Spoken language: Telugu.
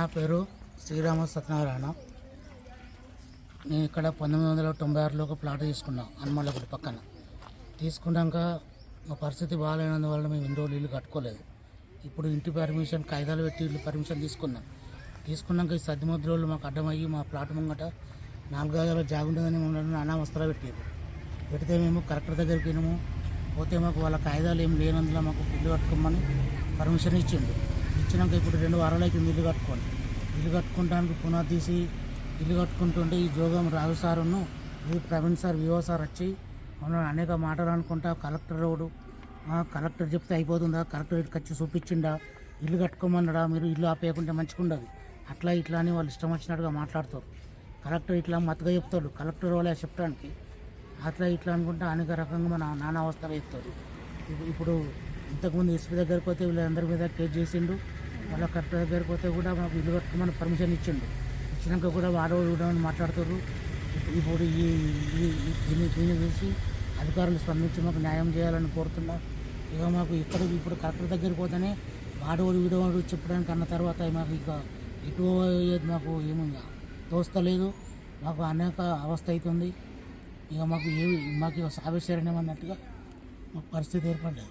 నా పేరు శ్రీరామ సత్యనారాయణ. నేను ఇక్కడ 1996లో ఒక ప్లాట్ తీసుకున్నాం హనుమల్లగుడి పక్కన. తీసుకున్నాక మా పరిస్థితి బాగాలేనందువల్ల మేము ఇన్ని రోజులు ఇల్లు కట్టుకోలేదు. ఇప్పుడు ఇంటి పర్మిషన్ కాగితాలు పెట్టి ఇల్లు పర్మిషన్ తీసుకున్నాక ఈ సద్దిముద్రోళ్ళు మాకు అడ్డమయ్యి మా ప్లాట్ ముంగట 4 గజాల జాగుంటుందని మమ్మల్ని అనావస్థలో పెడితే మేము కలెక్టర్ దగ్గరికి వెళ్ళాము. పోతే మాకు వాళ్ళ కాగితాలు ఏం లేనందులో మాకు ఇల్లు కట్టుకోమని పర్మిషన్ ఇచ్చినాక ఇప్పుడు 2 వారాలకి ఇల్లు కట్టుకుంటానికి పునాది తీసి ఇల్లు కట్టుకుంటుంటే ఈ జోగం రాజు సారును ప్రవీణ్ సార్ వివో సార్ వచ్చి మనం అనేక మాటలు అనుకుంటా కలెక్టర్ చెప్తే అయిపోతుందా, కలెక్టర్ వచ్చి చూపించిండా, ఇల్లు కట్టుకోమన్నాడా, మీరు ఇల్లు ఆపేయకుంటే మంచిగా ఉండదు, అట్లా ఇట్లా అని వాళ్ళు ఇష్టం వచ్చినట్టుగా మాట్లాడతారు. కలెక్టర్ ఇట్లా మత్తుగా చెప్తాడు, కలెక్టర్ వాళ్ళే చెప్పడానికి అట్లా ఇట్లా అనుకుంటా అనేక రకంగా మన నానా అవస్థలు చెప్తారు. ఇప్పుడు ఇంతకుముందు ఎస్పీ దగ్గరికి పోతే వీళ్ళందరి మీద కేసు చేసిండు. వాళ్ళ కలెక్టర్ దగ్గరికి పోతే కూడా మాకు ఇల్లు కట్టుకోమని పర్మిషన్ ఇచ్చినాక కూడా వాడవాడు కూడా మాట్లాడుతారు. ఇప్పుడు దీన్ని చూసి అధికారులు స్పందించి మాకు న్యాయం చేయాలని కోరుతున్నా. ఇక మాకు ఇప్పుడు కలెక్టర్ దగ్గరికి పోతేనే వాడవాడు వీడవాడు చెప్పడానికి అన్న తర్వాత మాకు ఇక ఇటు మాకు ఏమి తోస్తలేదు. మాకు అనేక అవస్థ అవుతుంది. ఇక మాకు సావేశ్వరణం అన్నట్టుగా మాకు పరిస్థితి ఏర్పడ్డది.